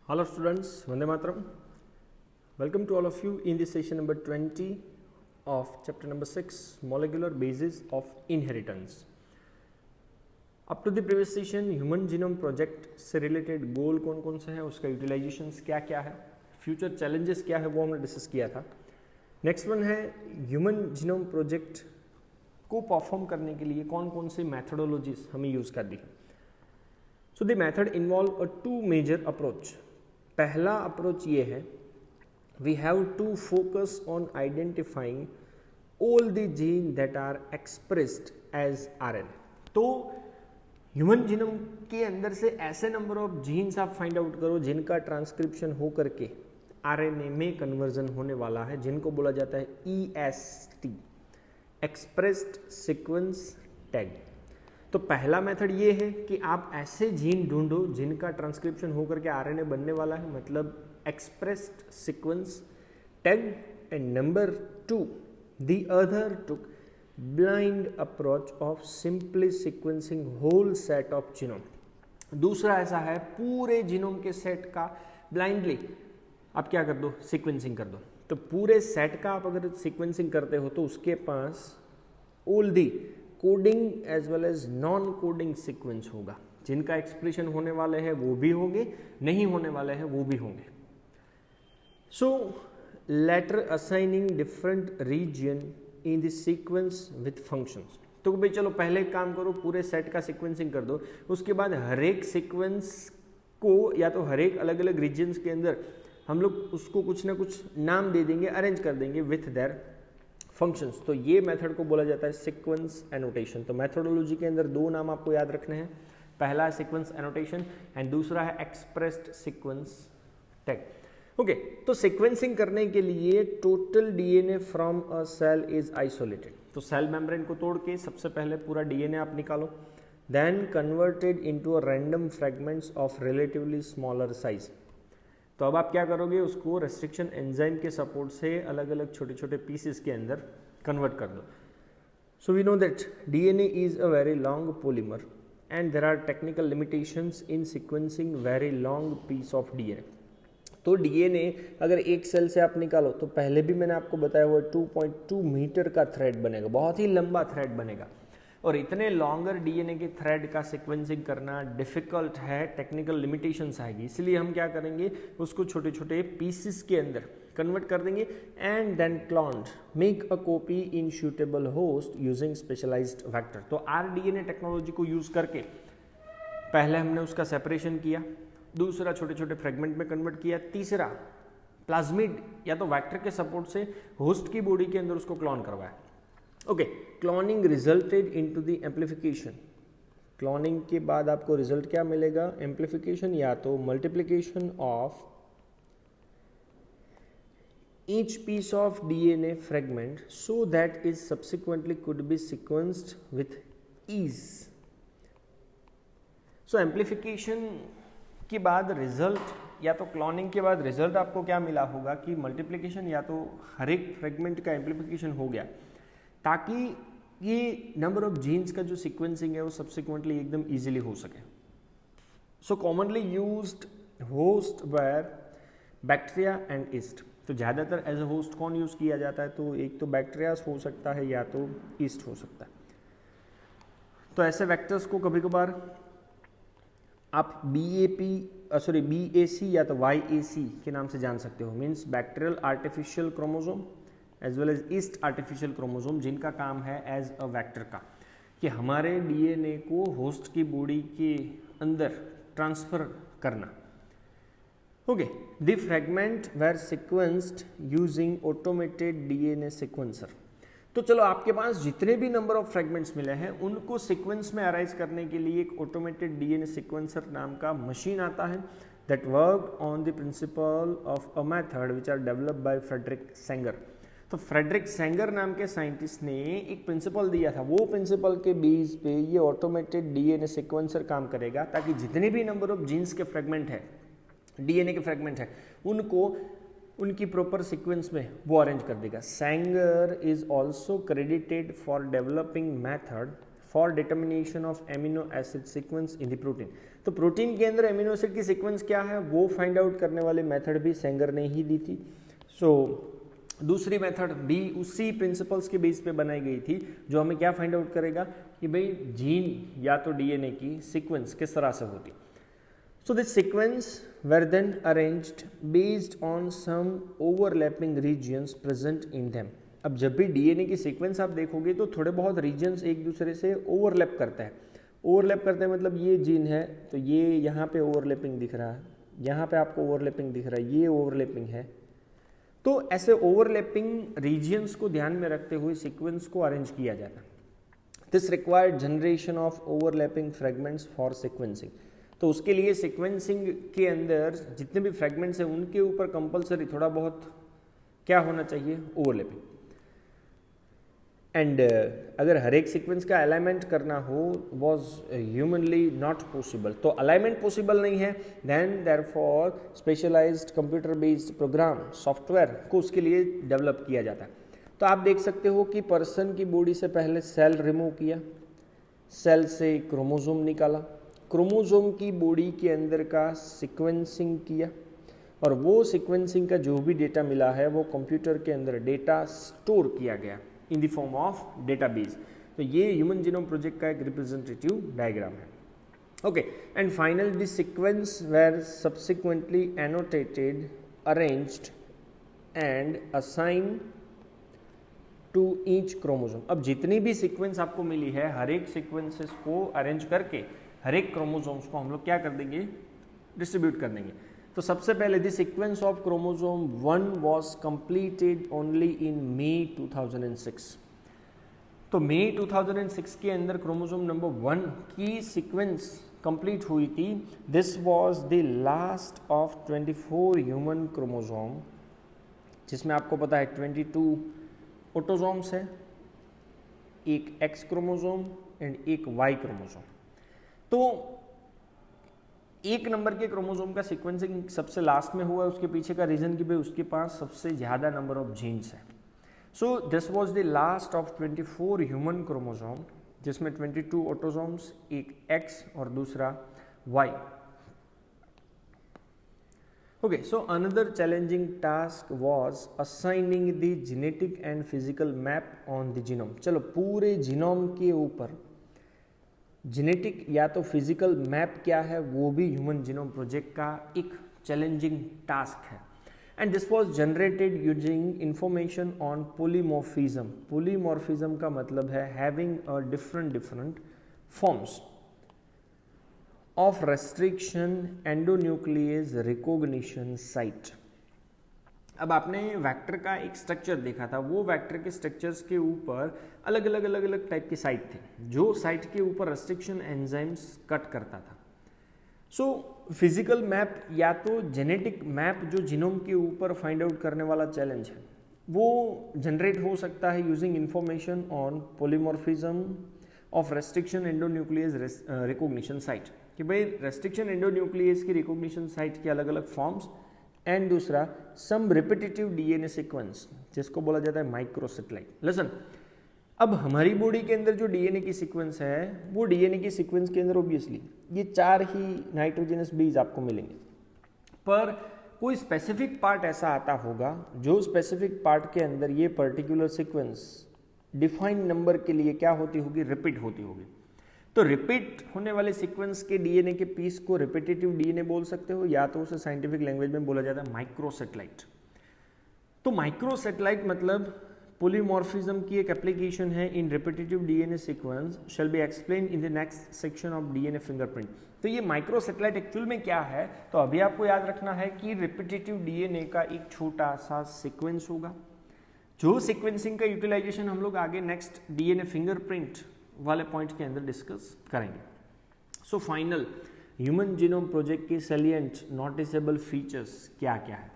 Hello students, Vande Mataram. Welcome to all of you in this session number 20 of chapter number 6, Molecular Basis of Inheritance. Up to the previous session, Human Genome Project से related goal कौन कौन सा है, उसका utilizations क्या क्या है, future challenges क्या है, वो हमने डिस्कस किया था. नेक्स्ट वन है Human Genome Project को परफॉर्म करने के लिए कौन कौन से मैथडोलॉजीज हमें यूज़ करनी है. So the method involve a two major approach. पहला अप्रोच ये है, we have to focus on identifying all the gene that are expressed as RNA. तो ह्यूमन जीनोम के अंदर से ऐसे नंबर ऑफ जीन्स आप फाइंड आउट करो जिनका ट्रांसक्रिप्शन हो करके आरएनए में कन्वर्जन होने वाला है, जिनको बोला जाता है ईएसटी, एक्सप्रेस्ड सीक्वेंस टैग. तो पहला मेथड ये है कि आप ऐसे जीन ढूंढो जिनका ट्रांसक्रिप्शन होकर के आरएनए बनने वाला है, मतलब expressed sequence tag. And number 2, the other took blind approach of simply sequencing whole set of genome. दूसरा ऐसा है, पूरे जीनोम के सेट का ब्लाइंडली आप क्या कर दो, सीक्वेंसिंग कर दो. तो पूरे सेट का आप अगर सीक्वेंसिंग करते हो तो उसके पास all the coding as well as non coding sequence होगा. जिनका एक्सप्रेशन होने वाले हैं वो भी होंगे, नहीं होने वाले हैं वो भी होंगे. So later assigning different region in the sequence with functions. तो भाई चलो पहले एक काम करो, पूरे सेट का सीक्वेंसिंग कर दो, उसके बाद हर एक सीक्वेंस को या तो हर एक अलग अलग रीजन्स के अंदर हम लोग उसको कुछ ना कुछ नाम दे देंगे, अरेंज कर देंगे विथ देयर फंक्शंस. तो ये मेथड को बोला जाता है सीक्वेंस एनोटेशन. तो मेथोडोलॉजी के अंदर दो नाम आपको याद रखने हैं. पहला है सीक्वेंस एनोटेशन एंड दूसरा है एक्सप्रेस्ड सीक्वेंस टैग. ओके, तो सीक्वेंसिंग करने के लिए total DNA from a cell is isolated. तो सेल मेम्ब्रेन को तोड़ के सबसे पहले पूरा डीएनए आप निकालो, then converted into a random fragments of relatively smaller size. तो अब आप क्या करोगे, उसको रेस्ट्रिक्शन एंजाइम के सपोर्ट से अलग अलग छोटे छोटे पीसेस के अंदर कन्वर्ट कर दो. So we know that DNA is a very long polymer and there are technical limitations in sequencing very long piece of DNA. तो डीएनए अगर एक सेल से आप निकालो तो पहले भी मैंने आपको बताया हुआ 2.2 मीटर का थ्रेड बनेगा, बहुत ही लंबा थ्रेड बनेगा. और इतने लॉन्गर डीएनए के थ्रेड का सीक्वेंसिंग करना डिफिकल्ट है, टेक्निकल लिमिटेशंस आएगी. इसलिए हम क्या करेंगे, उसको छोटे छोटे पीसेस के अंदर कन्वर्ट कर देंगे and then cloned make a copy in suitable host using specialised vector. तो आरडीएनए टेक्नोलॉजी को यूज करके पहले हमने उसका सेपरेशन किया, दूसरा छोटे छोटे फ्रेगमेंट में कन्वर्ट किया, तीसरा प्लाज्मिड या तो वेक्टर के सपोर्ट से होस्ट की बॉडी के अंदर उसको क्लोन करवाया. Okay, cloning resulted into the amplification. Cloning के बाद आपको रिजल्ट क्या मिलेगा, एम्प्लीफिकेशन या तो multiplication of each piece of DNA fragment so that is subsequently could be sequenced with ease. So amplification के बाद रिजल्ट या तो क्लोनिंग के बाद रिजल्ट आपको क्या मिला होगा कि मल्टीप्लिकेशन या तो हर एक फ्रेगमेंट का एम्प्लीफिकेशन हो गया, ताकि ये नंबर ऑफ जीन्स का जो सीक्वेंसिंग है वो सब्सिक्वेंटली एकदम इजीली हो सके. So commonly used host where bacteria and yeast. तो ज़्यादातर एज अ होस्ट कौन यूज़ किया जाता है, तो एक तो बैक्टीरिया हो सकता है या तो ईस्ट हो सकता है. तो ऐसे वेक्टर्स को कभी कभार आप BAC या तो YAC के नाम से जान सकते हो. Means bacterial artificial chromosome as well as yeast artificial chromosome, जिनका काम है एज अ वेक्टर का कि हमारे डीएनए को होस्ट की बॉडी के अंदर ट्रांसफर करना. Okay, the fragment were sequenced using automated DNA sequencer. तो चलो आपके पास जितने भी नंबर ऑफ फ्रेगमेंट्स मिले हैं उनको सीक्वेंस में अराइज करने के लिए एक ऑटोमेटेड डीएनए सीक्वेंसर नाम का मशीन आता है that work on the principle of a method which are developed by Frederick Sanger. तो फ्रेडरिक सेंगर नाम के साइंटिस्ट ने एक प्रिंसिपल दिया था, वो प्रिंसिपल के बेस पे ये ऑटोमेटेड डीएनए सीक्वेंसर काम करेगा ताकि जितने भी नंबर ऑफ जीन्स के फ्रेगमेंट है, डीएनए के फ्रेगमेंट है, उनको उनकी प्रॉपर सीक्वेंस में वो अरेंज कर देगा. Sengar is also credited for developing method for determination of amino acid sequence in the protein. तो प्रोटीन के अंदर एमिनो एसिड की सीक्वेंस क्या है वो फाइंड आउट करने वाली मेथड भी सेंगर ने ही दी थी। सो दूसरी मेथड भी उसी प्रिंसिपल्स के बेस पे बनाई गई थी, जो हमें क्या फाइंड आउट करेगा कि भाई जीन या तो डीएनए की सीक्वेंस किस तरह से होती। So the sequence were then arranged based on some overlapping regions present in them। अब जब भी डीएनए की सीक्वेंस आप देखोगे तो थोड़े बहुत रीजन्स एक दूसरे से ओवरलैप करते हैं। ओवरलैप करते हैं मतलब ये जीन है तो ये यहाँ पे ओवरलैपिंग दिख रहा है, यहाँ पे आपको ओवरलैपिंग दिख रहा है, ये ओवरलैपिंग है। तो ऐसे ओवरलैपिंग रीजन्स को ध्यान में रखते हुए सीक्वेंस को अरेंज किया जाता है। This required generation of overlapping fragments for sequencing. तो उसके लिए सीक्वेंसिंग के अंदर जितने भी फ्रेगमेंट्स हैं उनके ऊपर कंपलसरी थोड़ा बहुत क्या होना चाहिए, ओवरलैपिंग। एंड अगर हर एक सीक्वेंस का अलाइनमेंट करना हो वॉज ह्यूमनली नॉट पॉसिबल। तो अलाइनमेंट पॉसिबल नहीं है, then therefore specialised computer based program software को उसके लिए डेवलप किया जाता है। तो आप देख सकते हो कि पर्सन की बॉडी से पहले सेल रिमूव किया, सेल से क्रोमोसोम निकाला, क्रोमोसोम की बॉडी के अंदर का सीक्वेंसिंग किया और वो सीक्वेंसिंग का जो भी डेटा मिला है वो कंप्यूटर के अंदर डेटा स्टोर किया गया in the form of database. तो ये ह्यूमन जीनोम प्रोजेक्ट का एक रिप्रेजेंटेटिव डायग्राम है। Okay, and final the sequence were subsequently annotated, arranged and assign to each chromosome. अब जितनी भी सीक्वेंस आपको मिली है हर एक सीक्वेंसेस को अरेंज करके हर एक क्रोमोसोम्स को हम लोग क्या कर देंगे, डिस्ट्रीब्यूट कर देंगे। तो सबसे पहले the sequence of chromosome 1 was completed only in May 2006। तो मई 2006 के अंदर क्रोमोसोम नंबर 1 की सीक्वेंस कंप्लीट हुई थी। This was the last of 24 human chromosome, जिसमें आपको पता है 22 ऑटोसोम्स है, एक एक्स क्रोमोसोम एंड एक वाई क्रोमोसोम। तो एक नंबर के क्रोमोसोम का सीक्वेंसिंग सबसे लास्ट में हुआ, उसके पीछे का रीजन कि भाई उसके पास सबसे ज़्यादा नंबर ऑफ जीन्स है। So this was the last of 24 human chromosome, जिसमें 22 ऑटोसोम्स, एक एक्स और दूसरा Y. Okay, so another challenging task was assigning the genetic and physical map on the genome. चलो पूरे जीनोम के ऊपर जेनेटिक या तो फिजिकल मैप क्या है वो भी ह्यूमन जीनोम प्रोजेक्ट का एक चैलेंजिंग टास्क है। And this was generated using information on polymorphism. Polymorphism का मतलब है having a different forms of restriction endonuclease recognition site. अब आपने वेक्टर का एक स्ट्रक्चर देखा था, वो वेक्टर के स्ट्रक्चर्स के ऊपर अलग अलग टाइप के साइट थे, जो साइट के ऊपर रेस्ट्रिक्शन एंजाइम्स कट करता था। सो फिजिकल मैप या तो जेनेटिक मैप जो जीनोम के ऊपर फाइंड आउट करने वाला चैलेंज है, वो जनरेट हो सकता है using information on polymorphism of restriction endonuclease recognition site, कि भाई रेस्ट्रिक्शन एंडोन्यूक्लियस की रिकॉग्निशन साइट के अलग अलग फॉर्म्स, एंड दूसरा सम रिपीटेटिव डीएनए सीक्वेंस जिसको बोला जाता है माइक्रोसैटेलाइट। लिसन, अब हमारी बॉडी के अंदर जो डीएनए की सीक्वेंस है वो डीएनए की सीक्वेंस के अंदर ऑब्वियसली ये 4 ही नाइट्रोजनस बेस आपको मिलेंगे, पर कोई स्पेसिफिक पार्ट ऐसा आता होगा जो स्पेसिफिक पार्ट के अंदर ये पर्टिकुलर सीक्वेंस डिफाइंड नंबर के लिए क्या होती होगी, रिपीट होती होगी। तो रिपीट होने वाले सीक्वेंस के डीएनए के पीस को रिपीटेटिव डीएनए बोल सकते हो, या तो उसे साइंटिफिक लैंग्वेज में बोला जाता है माइक्रोसैटेलाइट। तो माइक्रोसैटेलाइट मतलब पोलीमॉर्फिज्म की एक एप्लीकेशन है in repetitive DNA sequence, shall be explain in the next section of DNA fingerprint. तो ये माइक्रोसैटेलाइट एक्चुअल में क्या है, तो अभी आपको याद रखना है कि रिपीटेटिव डीएनए का एक छोटा सा सीक्वेंस होगा, जो सीक्वेंसिंग का यूटिलाइजेशन हम लोग आगे नेक्स्ट डीएनए फिंगरप्रिंट वाले पॉइंट के अंदर डिस्कस करेंगे। So final human genome project के सैलिएंट नोटिसेबल फीचर्स क्या क्या है।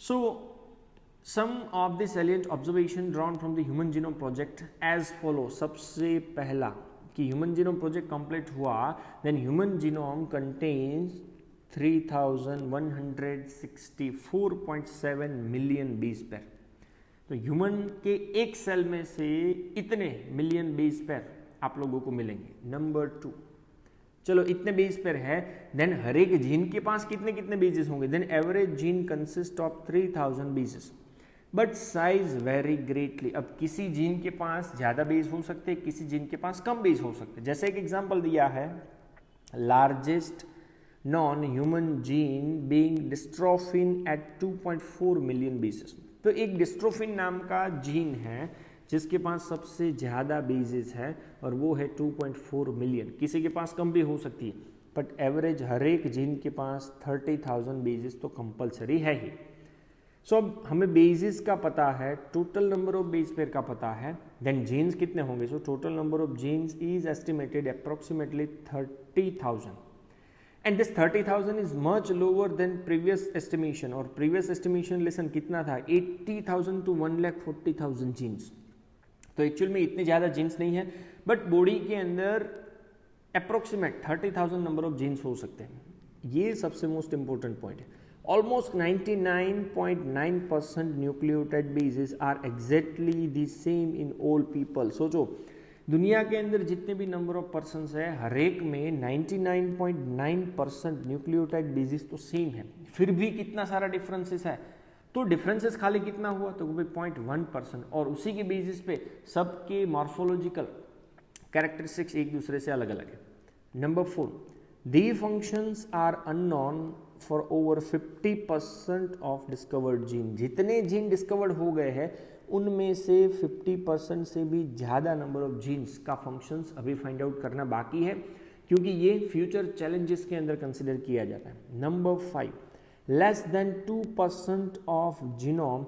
So some of the salient observation drawn from the human genome project as follow. सबसे पहला कि ह्यूमन जीनोम प्रोजेक्ट कंप्लीट हुआ, then human genome contains 3164.7 million base pair. तो human के एक सेल में से इतने मिलियन बेस पेयर आप लोगों को मिलेंगे। नंबर 2, चलो इतने बेस पेयर है, देन हर एक जीन के पास कितने कितने बेसेस होंगे, then average gene consist of 3000 bases but size vary greatly. अब किसी जीन के पास ज्यादा बेस हो सकते हैं, किसी जीन के पास कम बेस हो सकते हैं। जैसे एक एग्जांपल दिया है, largest non human gene being dystrophin at 2.4 million bases. तो एक डिस्ट्रोफिन नाम का जीन है जिसके पास सबसे ज़्यादा बेसेस है और वो है 2.4 मिलियन। किसी के पास कम भी हो सकती है, बट एवरेज हर एक जीन के पास 30,000 बेसेस तो कंपलसरी है ही। सो अब हमें बेसिस का पता है, total number of base pair का पता है, देन जीन्स कितने होंगे। So total number of genes is estimated approximately 30,000 and this 30,000 is much lower than previous estimation. और प्रीवियस एस्टिमेशन लेसन कितना था, 80,000 टू 1,40,000 जीन्स। तो एक्चुअल में इतने ज़्यादा जीन्स नहीं है, बट बॉडी के अंदर अप्रोक्सीमेट 30,000 नंबर ऑफ जीन्स हो सकते हैं। ये सबसे मोस्ट इंपॉर्टेंट पॉइंट है। Almost 99.9% nucleotide bases are exactly the same in all people. सोचो दुनिया के अंदर जितने भी नंबर ऑफ पर्सन्स है, हर एक में 99.9% न्यूक्लियोटाइड बेसिस तो सेम है, फिर भी कितना सारा डिफरेंसेस है। तो डिफरेंसेस खाली कितना हुआ, तो वो 0.1%, और उसी के बेसिस पे सबके मॉर्फोलॉजिकल कैरेक्टरिस्टिक्स एक दूसरे से अलग अलग है। Number 4, the functions are unknown for over 50% of discovered gene. जितने जीन डिस्कवर्ड हो गए हैं उनमें से 50% से भी ज़्यादा नंबर ऑफ जीन्स का फंक्शंस अभी फाइंड आउट करना बाकी है, क्योंकि ये फ्यूचर चैलेंजेस के अंदर कंसिडर किया जाता है। Number 5, less than 2% of genome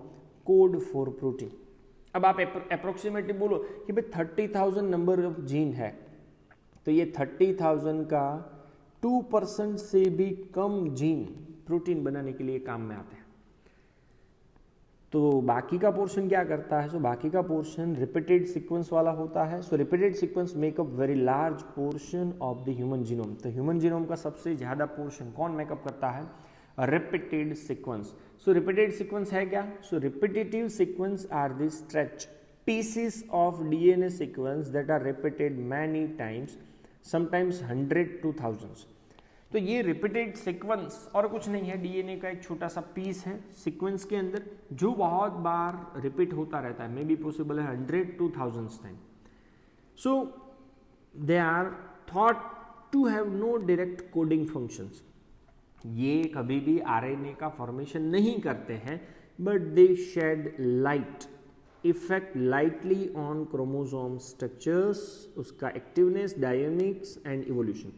code for protein. अब आप अप्रोक्सीमेटली बोलो कि भाई 30,000 नंबर ऑफ जीन है, तो ये 30,000 का 2% से भी कम जीन प्रोटीन बनाने के लिए काम में आते हैं। तो बाकी का पोर्शन क्या करता है, सो बाकी का पोर्शन रिपीटेड सीक्वेंस वाला होता है। So repeated sequence make up very large portion of the human genome. तो ह्यूमन जीनोम का सबसे ज्यादा पोर्शन कौन मेकअप करता है, repeated sequence. So repeated sequence है क्या, so repetitive sequence are the stretch pieces of DNA sequence that are repeated many times, sometimes 100 to thousands। तो ये रिपीटेड सीक्वेंस और कुछ नहीं है, डीएनए का एक छोटा सा पीस है सीक्वेंस के अंदर जो बहुत बार रिपीट होता रहता है, मे बी पॉसिबल है 100 to thousands time. So they are thought to have no direct coding functions. ये कभी भी आरएनए का फॉर्मेशन नहीं करते हैं, but they shed light effect lightly on chromosome structures, उसका एक्टिवनेस, डायनेमिक्स एंड इवोल्यूशन।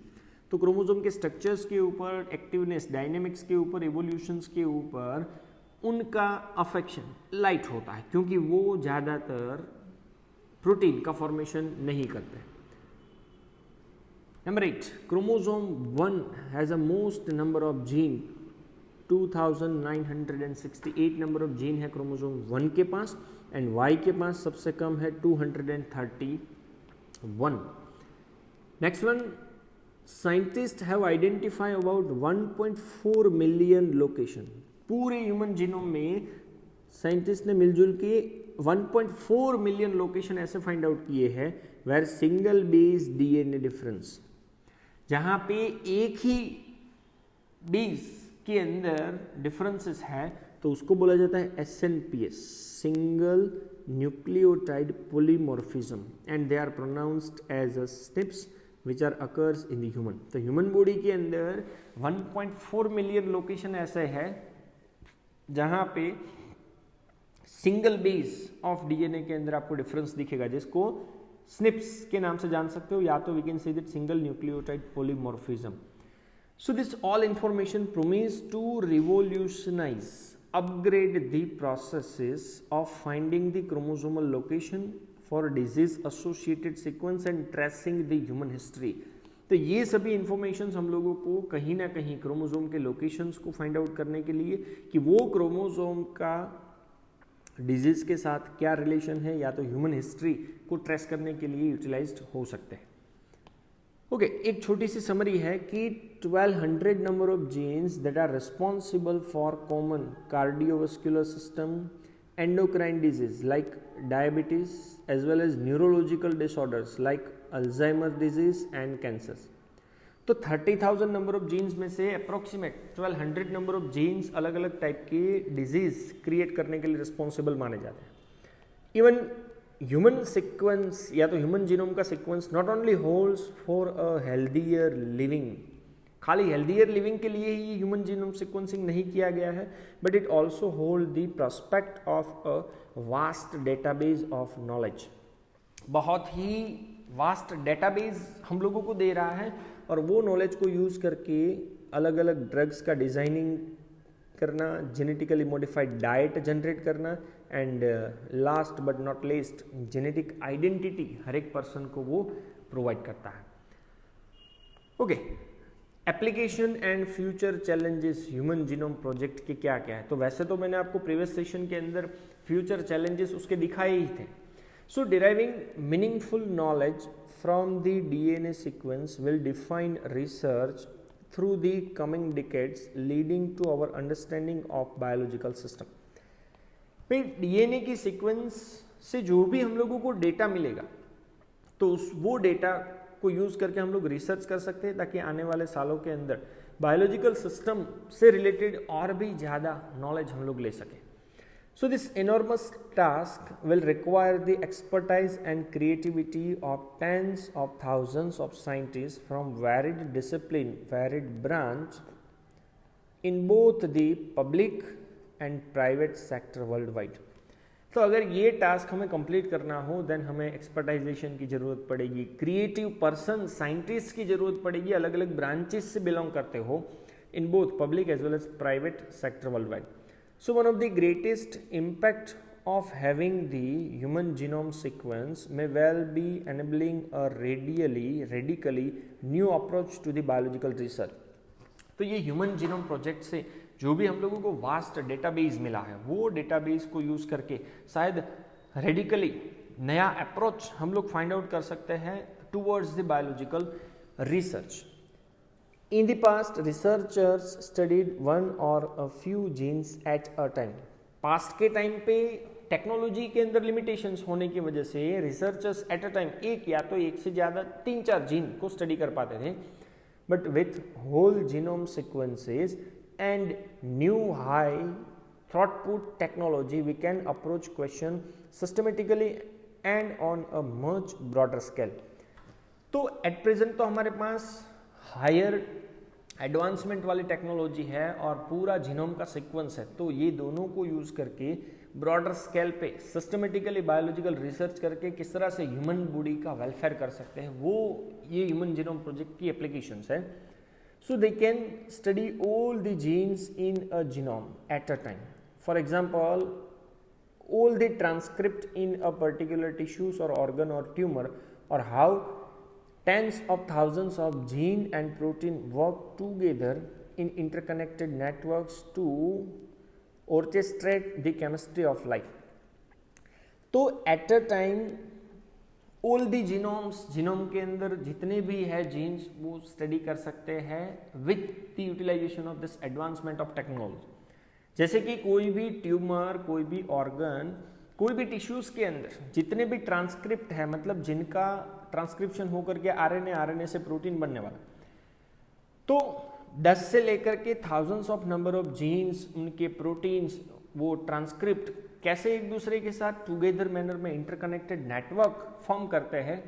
तो क्रोमोसोम के स्ट्रक्चर्स के ऊपर, एक्टिवनेस, डायनेमिक्स के ऊपर, इवोल्यूशंस के ऊपर उनका अफेक्शन लाइट होता है, क्योंकि वो ज़्यादातर प्रोटीन का फॉर्मेशन नहीं करते। Number 8, chromosome 1 has a most number of gene, 2968 number of gene है क्रोमोसोम 1 के पास, एंड Y के पास सबसे कम है 231। Next one, scientist have identify about 1.4 million location. पूरे ह्यूमन जीनोम में साइंटिस्ट ने मिलजुल के 1.4 मिलियन लोकेशन ऐसे फाइंड आउट किए हैं where single base DNA difference, जहां पे एक ही बेस के अंदर डिफरेंसेस है, तो उसको बोला जाता है SNPS, single nucleotide polymorphism, and they are pronounced as a SNPs which are occurs in the human। तो ह्यूमन बॉडी के अंदर 1.4 मिलियन लोकेशन ऐसे है जहां पे सिंगल बेस ऑफ डीएनए के अंदर आपको डिफरेंस दिखेगा, जिसको SNPs के नाम से जान सकते हो, या तो we can say that single nucleotide polymorphism. So this all information promise to revolutionize, upgrade the processes of finding the chromosomal location for disease associated sequence and tracing the human history। तो ये सभी informations हम लोगों को कहीं ना कहीं chromosome के लोकेशंस को फाइंड आउट करने के लिए कि वो क्रोमोसोम का डिजीज के साथ क्या रिलेशन है, या तो ह्यूमन हिस्ट्री को ट्रेस करने के लिए यूटिलाइज्ड हो सकते हैं। ओके, एक छोटी सी समरी है कि 1200 number of genes that are responsible for common cardiovascular system, endocrine disease like diabetes, as well as neurological disorders like Alzheimer disease and cancers. तो 30,000 नंबर ऑफ जीन्स में से अप्रोक्सीमेट 1200 नंबर ऑफ जीन्स अलग अलग type के disease create करने के लिए responsible माने जाते हैं। इवन ह्यूमन सीक्वेंस या तो ह्यूमन जीनोम का sequence not only holds for a healthier living, खाली हेल्दियर लिविंग के लिए ही ह्यूमन जीनोम सीक्वेंसिंग नहीं किया गया है, but it also hold the prospect of a vast database of knowledge. बहुत ही वास्ट डेटाबेस हम लोगों को दे रहा है और वो नॉलेज को यूज़ करके अलग अलग ड्रग्स का डिज़ाइनिंग करना, जेनेटिकली मॉडिफाइड डाइट जनरेट करना and last but not least genetic identity हर एक पर्सन को वो प्रोवाइड करता है। Okay, application and future challenges human genome project के क्या क्या है। तो वैसे तो मैंने आपको प्रीवियस सेशन के अंदर फ्यूचर चैलेंजेस उसके दिखाए ही थे। So deriving meaningful knowledge from the DNA sequence will define research through the coming decades, leading to our understanding of biological system। फिर DNA की सीक्वेंस से जो भी हम लोगों को डेटा मिलेगा तो वो डेटा को यूज करके हम लोग रिसर्च कर सकते हैं ताकि आने वाले सालों के अंदर बायोलॉजिकल सिस्टम से रिलेटेड और भी ज़्यादा नॉलेज हम लोग ले सकें। So this enormous task will require the expertise and creativity of tens of thousands of scientists from varied discipline, varied branch in both the public and private sector worldwide। तो अगर ये टास्क हमें complete करना हो then हमें एक्सपर्टाइजेशन की ज़रूरत पड़ेगी, क्रिएटिव पर्सन साइंटिस्ट की ज़रूरत पड़ेगी, अलग अलग ब्रांचेस से बिलोंग करते हो in both public as well as private sector world wide. So one of the greatest impact of having the human genome sequence may well be enabling a radically new approach to the biological research। तो ये human genome project से जो भी हम लोगों को vast database मिला है वो डेटाबेस को यूज करके शायद रेडिकली नया अप्रोच हम लोग फाइंड आउट कर सकते हैं towards the biological research. In the past, researchers studied one or a few genes at a time। Past के टाइम पे टेक्नोलॉजी के अंदर लिमिटेशंस होने की वजह से रिसर्चर्स एट अ टाइम एक या तो एक से ज़्यादा 3-4 जीन को स्टडी कर पाते थे, but with whole genome sequences and new high throughput technology we can approach question systematically and on a much broader scale. तो एट प्रेजेंट तो हमारे पास हायर एडवांसमेंट वाली टेक्नोलॉजी है और पूरा जीनोम का सीक्वेंस है, तो ये दोनों को यूज करके ब्रॉडर स्केल पे सिस्टमेटिकली बायोलॉजिकल रिसर्च करके किस तरह से ह्यूमन बॉडी का वेलफेयर कर सकते हैं, वो ये ह्यूमन जीनोम प्रोजेक्ट की एप्लीकेशंस है। So they can study all the genes in a genome at a time. For example all the transcript in a particular tissues or organ or tumor, or how tens of thousands of gene and protein work together in interconnected networks to orchestrate the chemistry of life। तो at a time all the genomes, genome के अंदर जितने भी है jeans वो study कर सकते हैं with the utilization of this advancement of technology। जैसे कि कोई भी ट्यूमर, कोई भी ऑर्गन, कोई भी टिश्यूज के अंदर जितने भी ट्रांसक्रिप्ट है, मतलब जिनका ट्रांसक्रिप्शन होकर के आरएनए से प्रोटीन बनने वाला, तो 10 से लेकर के thousands of number of genes, उनके प्रोटीन्स, वो ट्रांसक्रिप्ट कैसे एक दूसरे के साथ टुगेदर मैनर में इंटरकनेक्टेड नेटवर्क फॉर्म करते हैं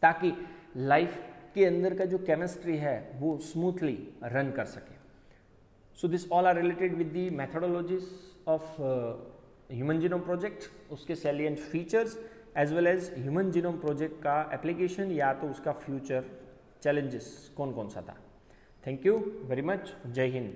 ताकि लाइफ के अंदर का जो केमिस्ट्री है वो स्मूथली रन कर सके। So this all are related with the methodologies of Human Genome Project, उसके salient features as well as Human Genome Project का application या तो उसका future challenges कौन कौन सा था। Thank you very much। जय हिंद।